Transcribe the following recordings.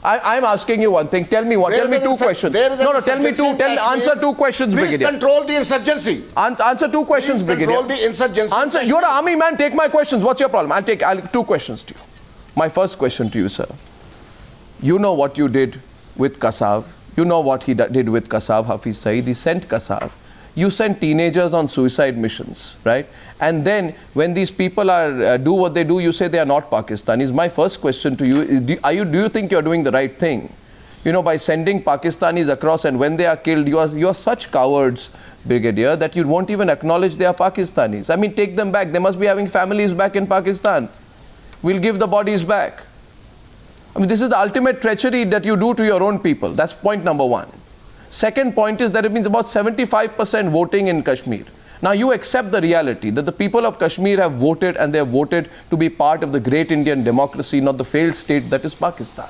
I'm asking you one thing. Tell me one. Tell me two questions. No, tell me two. Answer two questions, Brigadier. Please control the insurgency. Answer two questions, Brigadier. Control the insurgency. Answer. You're an army man. Take my questions. What's your problem? I'll two questions to you. My first question to you, sir. You know what you did with Kassav. You know what he did with Kassav, Hafiz Saeed. He sent Kassav. You send teenagers on suicide missions, right? And then when these people are do what they do, you say they are not Pakistanis. My first question to you is, do you think you're doing the right thing? You know, by sending Pakistanis across, and when they are killed, you are such cowards, Brigadier, that you won't even acknowledge they are Pakistanis. I mean, take them back. They must be having families back in Pakistan. We'll give the bodies back. I mean, this is the ultimate treachery that you do to your own people. That's point number one. Second point is that it means about 75% voting in Kashmir. Now you accept the reality that the people of Kashmir have voted, and they have voted to be part of the great Indian democracy, not the failed state that is Pakistan.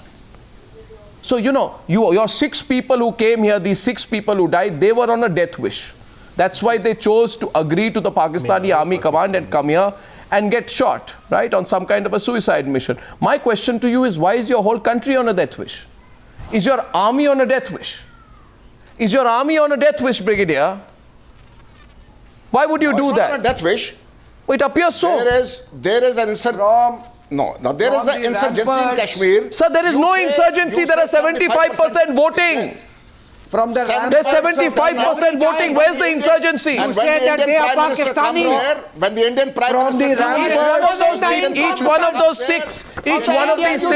So, you know, your 6 people who came here, these 6 people who died, they were on a death wish. That's why they chose to agree to the Pakistani Army Command and come here and get shot, right, on some kind of a suicide mission. My question to you is, why is your whole country on a death wish? Is your army on a death wish? Is your army on a death wish, Brigadier? Why would you do that? On a death wish. It appears so. There is an there is an insurgency in Kashmir. Sir, there is no insurgency. There are 75% voting. From the there's 75% voting. Where's the insurgency? You say that they are Pakistani. When the Indian Prime Minister each one of those 6, each one of these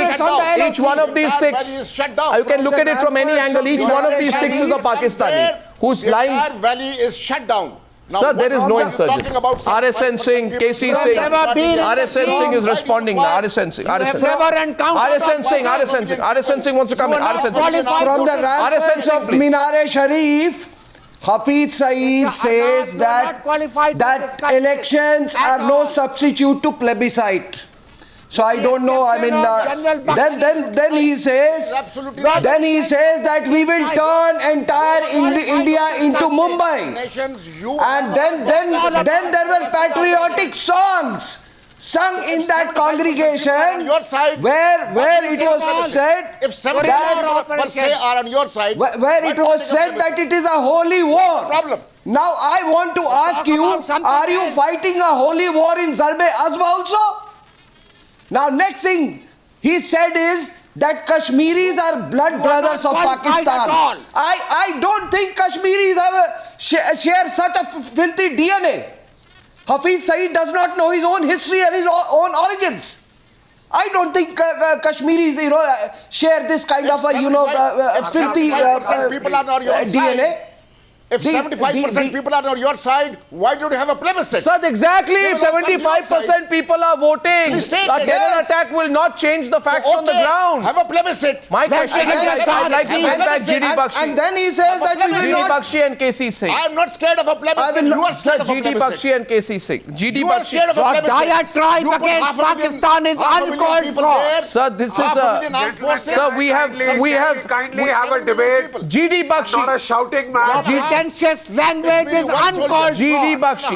6, you can look at it from any angle. Each one of these 6 is a Pakistani who's lying. The entire valley is shut down. Now, sir, there is no insurgency. RSN Singh, KC Singh, RSN Singh is responding now. RSN Singh, RSN Singh wants to come in. RSN Singh. From the Rattles of Minar-e-Sharif, Hafiz Saeed says that elections are no substitute to plebiscite. So I don't know. I mean, then he says that we will turn entire India into Mumbai, and then there were patriotic songs sung in that congregation where it was said if 75% are on your side, where it was said that it is a holy war. Now I want to ask you, are you fighting a holy war in Zarbe Azb also? Now, next thing he said is that Kashmiris are blood brothers of Pakistan. I don't think Kashmiris share such a filthy DNA. Hafiz Saeed does not know his own history and his own origins. I don't think Kashmiris, share this kind of filthy DNA. If 75% people are on your side, why don't you have a plebiscite? Sir, exactly. If 75% people are voting, a terror attack will not change the facts on the ground. Have a plebiscite. My question is, I'd like to bring back GD Bakshi. And then he says that we will not... GD Bakshi and KC Singh. I am not scared of a plebiscite. You are scared of a plebiscite. GD Bakshi and KC Singh. GD Bakshi. You are scared of a plebiscite. Your diatribe against Pakistan is uncalled for. Sir, this is a... Sir, we have... Kindly have a debate. GD Bakshi. Not a shouting match. Language is uncalled for. GD Bakshi.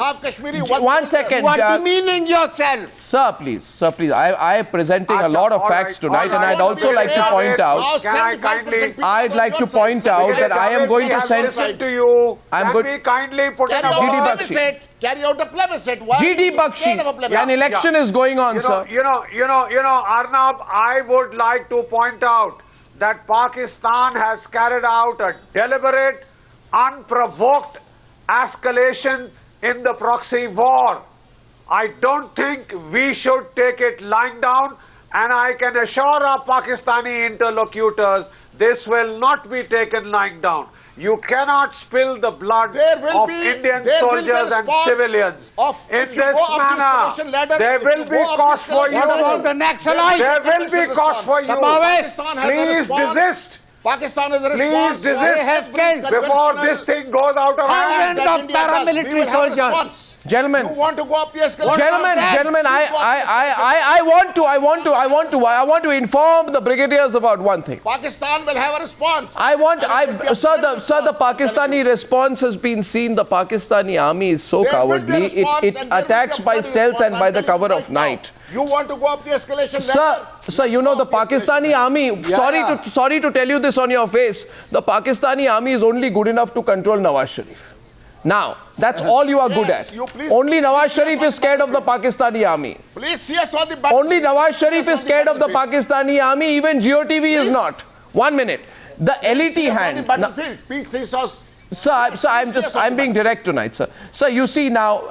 1 second. You are demeaning yourself. Sir, please. I am presenting a lot of facts tonight, and I'd also like to point out. I'd like to point out that I am going to send to you. Can we kindly put in a GD Carry out a plebiscite. GD Bakshi. An election is going on, sir. You know, Arnab, I would like to point out that Pakistan has carried out a deliberate, unprovoked escalation in the proxy war. I don't think we should take it lying down, and I can assure our Pakistani interlocutors this will not be taken lying down. You cannot spill the blood of Indian soldiers and civilians. In this manner, there will be cost for you. What about the Naxalites? There will be cost for you. The Maoists. Please desist. Pakistan is a response. Please desist before this thing goes out of hand. Thousands of paramilitary soldiers. Gentlemen, you want to go up the escalation? Gentlemen, I want to inform the brigadiers about one thing. Pakistan will have a response. Sir, the Pakistani response has been seen. The Pakistani army is so cowardly. It attacks by stealth and by the cover of night. You want to go up the escalation Sir, you know the Pakistani army, sorry to tell you this on your face, the Pakistani army is only good enough to control Nawaz Sharif. Now, that's all you are good at. Only Nawaz Sharif is scared of the Pakistani army. Please see us on the battlefield. Only Nawaz Sharif is scared of the Pakistani army, even GOTV is not. 1 minute. The LET hand. Please see us. Sir, I'm being direct tonight, sir. Sir, you see now,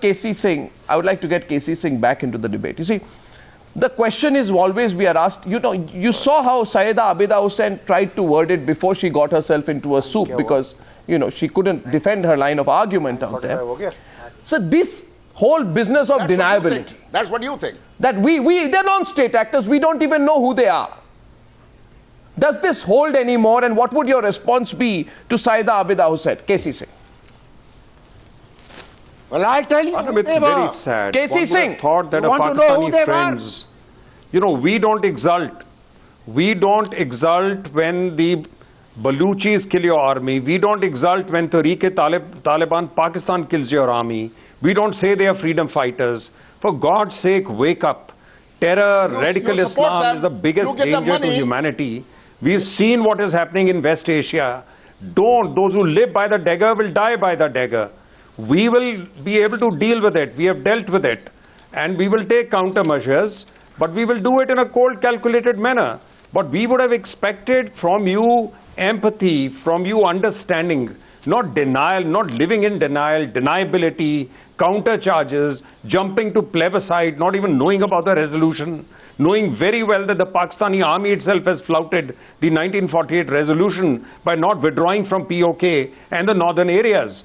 KC Singh, I would like to get KC Singh back into the debate. You see, the question is always we are asked, you know, you saw how Sayyida Abida Hussain tried to word it before she got herself into a soup because, you know, she couldn't defend her line of argument out there. So this whole business of deniability. That's what you think. That they're non-state actors, we don't even know who they are. Does this hold anymore, and what would your response be to Sayyida Abida Hussain? KC Singh. Well, I'll tell you who it's they very were. sad. KC Singh. Thought that You want to know who they were? You know, we don't exult. We don't exult when the Baluchis kill your army. We don't exult when Taliban Pakistan kills your army. We don't say they are freedom fighters. For God's sake, wake up. Terror, radical Islam is the biggest danger to humanity. We've seen what is happening in West Asia. Those who live by the dagger will die by the dagger. We will be able to deal with it. We have dealt with it. And we will take countermeasures, but we will do it in a cold, calculated manner. But we would have expected from you empathy, from you understanding, not denial, not living in denial, deniability, counter charges, jumping to plebiscite, not even knowing about the resolution, knowing very well that the Pakistani army itself has flouted the 1948 resolution by not withdrawing from POK and the northern areas,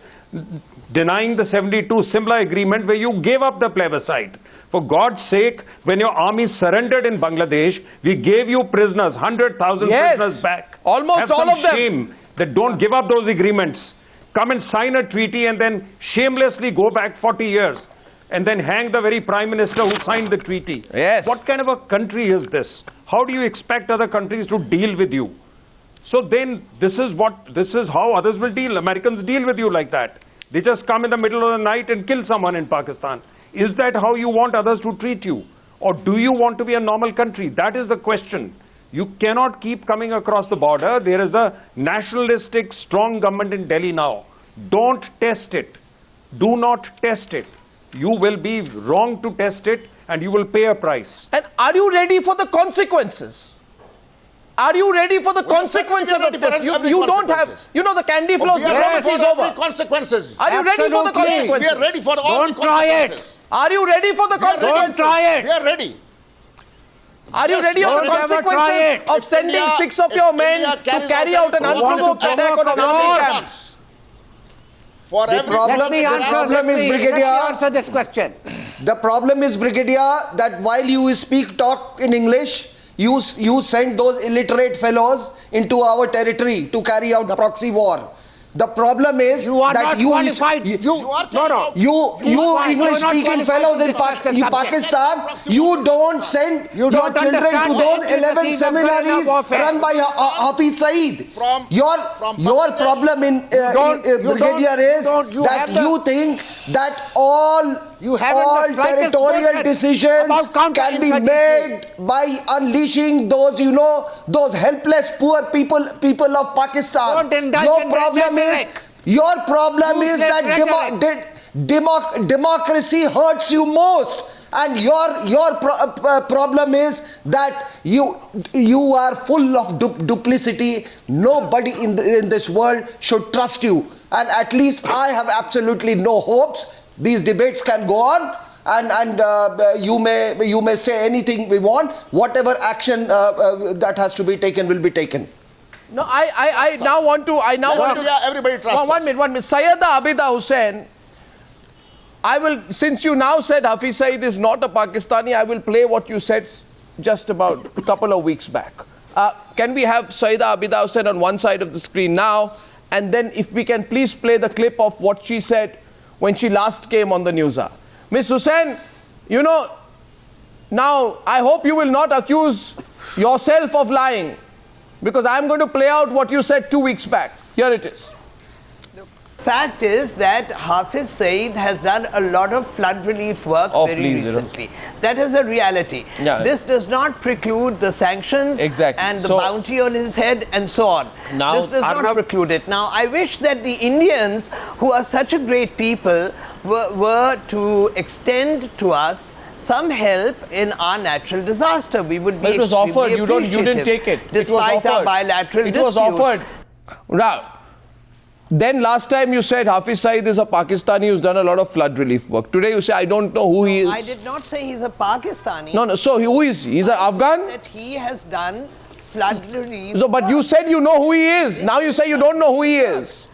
denying the 72 Simla agreement where you gave up the plebiscite. For God's sake, when your army surrendered in Bangladesh, we gave you prisoners, 100,000 prisoners back. Almost Have all some of them. Shame that don't give up those agreements. Come and sign a treaty and then shamelessly go back 40 years and then hang the very Prime Minister who signed the treaty. Yes. What kind of a country is this? How do you expect other countries to deal with you? So then this is how others will deal. Americans deal with you like that. They just come in the middle of the night and kill someone in Pakistan. Is that how you want others to treat you? Or do you want to be a normal country? That is the question. You cannot keep coming across the border. There is a nationalistic, strong government in Delhi now. Don't test it. Do not test it. You will be wrong to test it and you will pay a price. And are you ready for the consequences? Are you ready for the consequences of this? You don't have, you know, the candy floss diplomacy is over. Consequences. Are you ready for the consequences? We are ready for all the consequences. Are you ready for the consequences? Don't try it. We are ready. Are you ready for the consequences of sending 6 of your men to carry out an unprovoked attack on an army camp? For The problem is, Brigadier, answer this question. The problem is, Brigadier, that while you talk in English, you send those illiterate fellows into our territory to carry out proxy war. The problem is You are that not qualified. you are English-speaking fellows in Pakistan, you don't send your children to those 11 seminaries run by Hafiz Saeed. Your problem in Brigadier is that you think that all territorial decisions can be made by unleashing those, those helpless poor people of Pakistan. Your problem is that democracy hurts you most. And your problem is that you are full of duplicity. Nobody in this world should trust you. And at least I have absolutely no hopes. These debates can go on, and you may say anything we want. Whatever action that has to be taken will be taken. No, I now want to. Everybody trusts. 1 minute. Sayyida Abida Hussain. I will, since you now said Hafiz Saeed is not a Pakistani, I will play what you said just about a couple of weeks back. Can we have Sayyida Abida Hussain on one side of the screen now, and then if we can please play the clip of what she said when she last came on the Newshour. Miss Hussain, now I hope you will not accuse yourself of lying, because I am going to play out what you said 2 weeks back. Here it is. Fact is that Hafiz Saeed has done a lot of flood relief work very recently. That is a reality. Yeah. This does not preclude the sanctions and the bounty on his head and so on. Now, this does not preclude it. Now, I wish that the Indians, who are such a great people, were to extend to us some help in our natural disaster. We would be it was offered. You didn't take it. Despite our bilateral disputes. It was offered. Right. Then last time you said Hafiz Saeed is a Pakistani who's done a lot of flood relief work. Today you say I don't know who he is. I did not say he's a Pakistani. No. So who is he? He's an Afghan? That he has done flood relief. So, but you said you know who he is. Now you say you don't know who he is.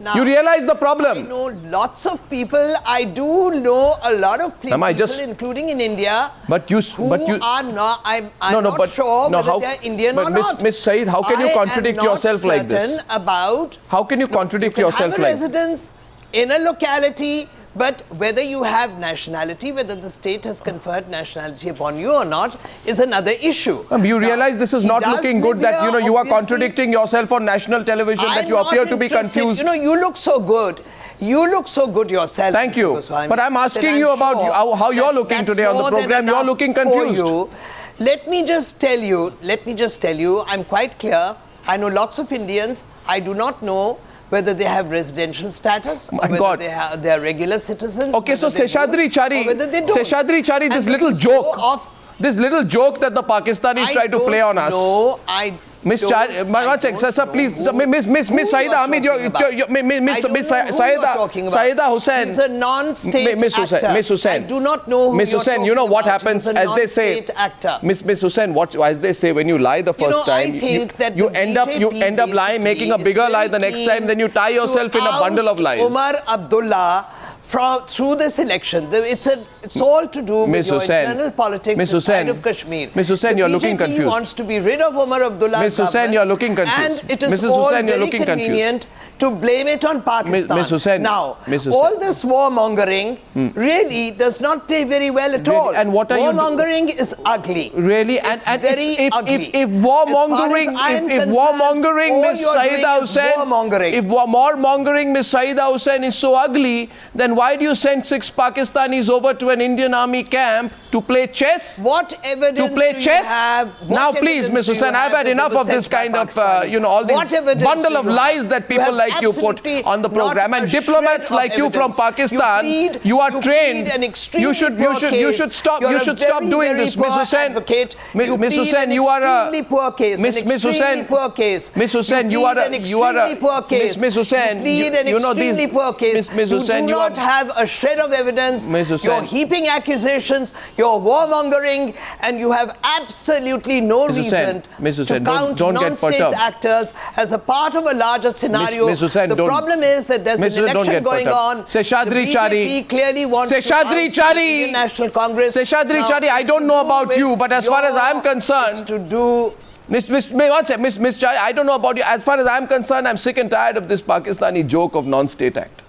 Now, you realize the problem. I know lots of people. I do know a lot of people, including in India, who are not. I'm not sure whether they're Indian or not. Miss Saeed, how can you contradict yourself like this? How can you contradict yourself like this? Have a residence in a locality, but whether you have nationality, whether the state has conferred nationality upon you or not, is another issue. You realize this is not looking good, that you are contradicting yourself on national television, that you appear to be confused. You look so good. You look so good yourself. Thank you. But I'm asking you about how you're looking today on the program. You're looking confused. Let me just tell you, I'm quite clear. I know lots of Indians. I do not know whether they have residential status, or whether they are regular citizens. Okay, so Seshadri Chari, this little joke that the Pakistanis try to play on us. No, I Miss Chari, one second, sir, please, Miss Saida Hamid, Saida Hussain. He's a non-state actor. Miss Hussain. I do not know who Miss Hussain, you know what happens as they say. Miss Hussain, as they say, when you lie the first time, you end up lying, making a bigger lie the next time, then you tie yourself in a bundle of lies. Umar Abdullah through this election, it's all to do with your internal politics inside of Kashmir. Miss Hussain, you're looking confused. The BJP wants to be rid of Umar Abdullah's Miss Hussain, you're looking confused. And it is all very convenient to blame it on Pakistan. Miss Hussain, now, all this warmongering really does not play very well at all. And what are warmongering is ugly. Really? It's very ugly. If warmongering, Miss Saida Hussain, if warmongering, Miss Saida Hussain is so ugly, then why do you send 6 Pakistanis over to an Indian army camp to play chess? What evidence to play do chess? You have? Now, please, Miss Hussain, I've had enough of this kind of, all these bundle of lies that people like you put on the program. And diplomats like you from Pakistan, you are trained. You should stop doing this, Miss Hussain. Miss Hussain, you are a poor case. Miss Hussain, Miss Hussain, you are a Miss Hussain, you know these. Miss Hussain, you do not have a shred of evidence. You're heaping accusations. You're warmongering, and you have absolutely no reason to count non-state actors as a part of a larger scenario. The problem is that there's an election going on. Seshadri Chari clearly wants Indian National Congress. Seshadri Chari, I don't know about you, but as far as I'm concerned, Miss Chari, I don't know about you. As far as I'm concerned, I'm sick and tired of this Pakistani joke of non-state actors.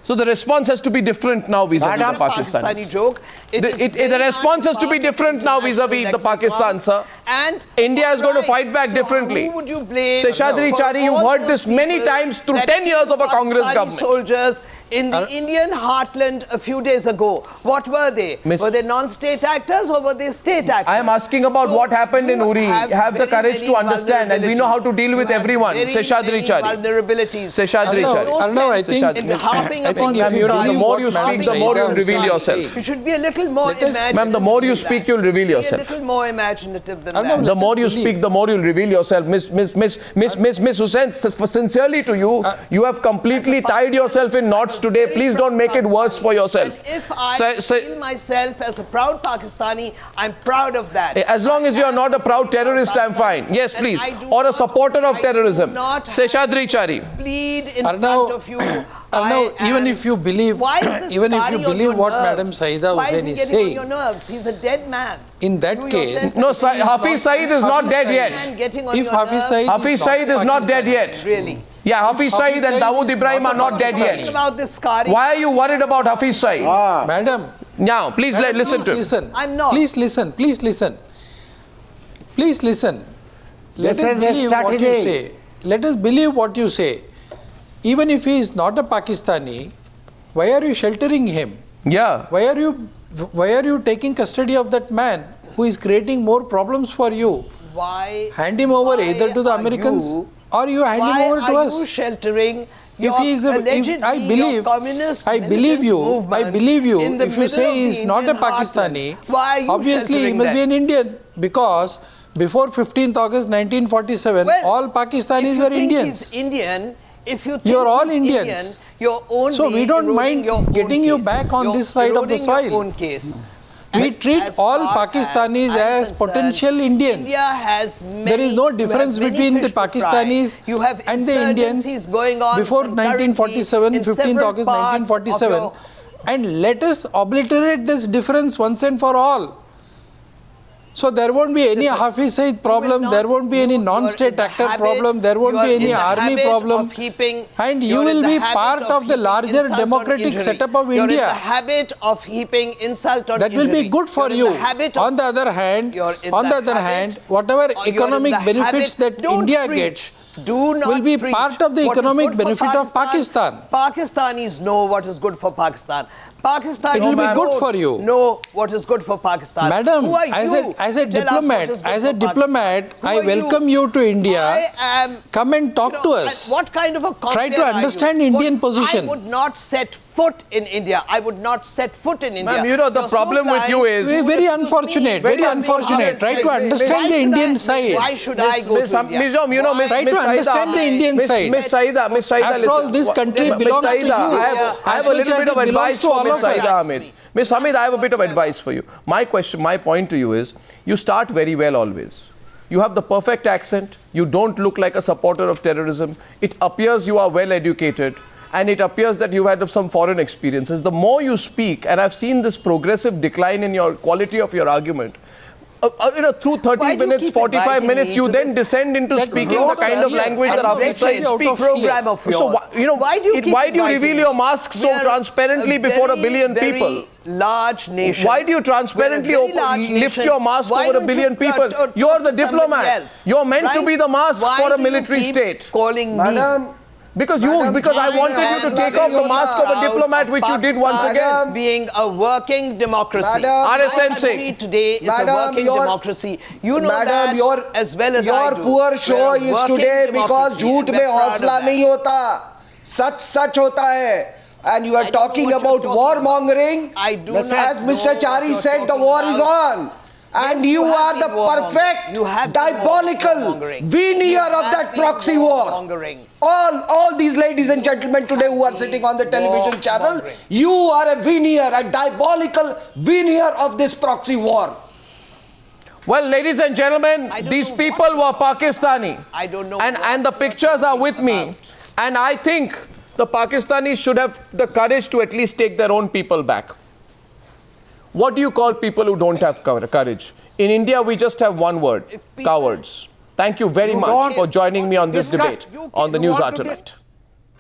So the response has to be different now vis-a-vis the Pakistani joke. The response has to be different now vis-a-vis the Pakistan, sir. And India is going to fight back differently. Who would you blame? Seshadri Chari, you've heard this many times through 10 years of a Congress government. Soldiers in the Indian heartland a few days ago. What were they? Were they non-state actors or were they state actors? I am asking about what happened in Uri. Have the courage to understand, and we know how to deal with everyone. Seshadri Chari. Seshadri Chari. No, I think the more you speak, the more you'll reveal yourself. You should be a little more imaginative. Ma'am, the more you speak, you'll reveal yourself. Be a little more imaginative than that. The more you speak, the more you'll reveal yourself. Miss Hussain, sincerely to you, you have completely tied yourself in knots today. Please don't make it worse for yourself. If I feel myself as a proud Pakistani, I'm proud of that. As long as you're not a proud terrorist, I'm fine. Yes, please. Or a supporter of terrorism. Seshadri Chari. Plead in front of you. Even if you believe what Madam Saida Hussain is saying, on your nerves? He's a dead man. In that case, no, Hafiz Saeed is not dead yet. If Hafiz Saeed is not dead yet. Really? Yeah, Hafiz Saeed and Dawood Ibrahim are not dead yet. Why are you worried about Hafiz Saeed? Madam. Now, please listen to him. I'm not. Please listen. Please listen. Let us believe what you say. Let us believe what you say. even if he is not a Pakistani, why are you sheltering him? Yeah. Why are you taking custody of that man who is creating more problems for you? Why? Hand him over either to the Americans or you hand him over to us. Why are you sheltering your allegedly I believe you. If you say he is not a Pakistani, obviously he must be an Indian, because before 15th August 1947, all Pakistanis were Indians. If you think you're all he's Indians. Indian, so we don't mind getting you back on this side of the soil. Your own case. We treat all Pakistanis as potential Indians. India has there is no difference between the Pakistanis and the Indians before 1947, 15th August 1947. And let us obliterate this difference once and for all. So there won't be any Hafiz Saeed problem, there won't be any non-state actor problem, there won't be any army problem, and you will be part of the larger democratic setup of India. You're in the habit of heaping insult on that will be good for you. On the other hand, whatever economic benefits that India gets will be part of the economic benefit of Pakistan. Pakistanis know what is good for Pakistan. Pakistan it will be good for you. Know what is good for Pakistan. Madam, as a diplomat, I welcome you to India. Come and talk to us. What kind of a try to understand Indian position. I would not set foot in India. Ma'am, you know the problem with you is very unfortunate. Try to understand the Indian side. Why should I go to India? Try to understand the Indian side. Miss Saida, after all, this country belongs to you. I have a little bit of advice for Miss Saida Hamid. Miss Hamid, I have a bit of advice for you. My point to you is, you start very well always. You have the perfect accent. You don't look like a supporter of terrorism. It appears you are well educated. And it appears that you've had some foreign experiences. The more you speak, and I've seen this progressive decline in your quality of your argument, through 30 minutes, 45 minutes, you then descend into speaking the kind of language that Hafiz Saeed speaks. So, why do you reveal your mask so transparently before 1 billion people? Large nation. Why do you transparently lift your mask over 1 billion people? You're the diplomat. You're meant to be the mask for a military state. Calling me. Because I wanted you to take off the mask of a diplomat, which you did once again. Being a working democracy. RSN today is a working democracy. You know that as well as I do. Your poor show is today because झूठ में हौसला नहीं होता, सच होता है. And you are talking about warmongering. As Mr. Chari said, the war is on. And you are the perfect diabolical veneer of that proxy war. All these ladies and gentlemen today who are sitting on the television channel, you are a veneer, a diabolical veneer of this proxy war. Well, ladies and gentlemen, these people were Pakistani. I don't know. And the pictures are with me. And I think the Pakistanis should have the courage to at least take their own people back. What do you call people who don't have courage? In India, we just have one word, cowards. Thank you very much for joining me on this debate on the Newshour tonight.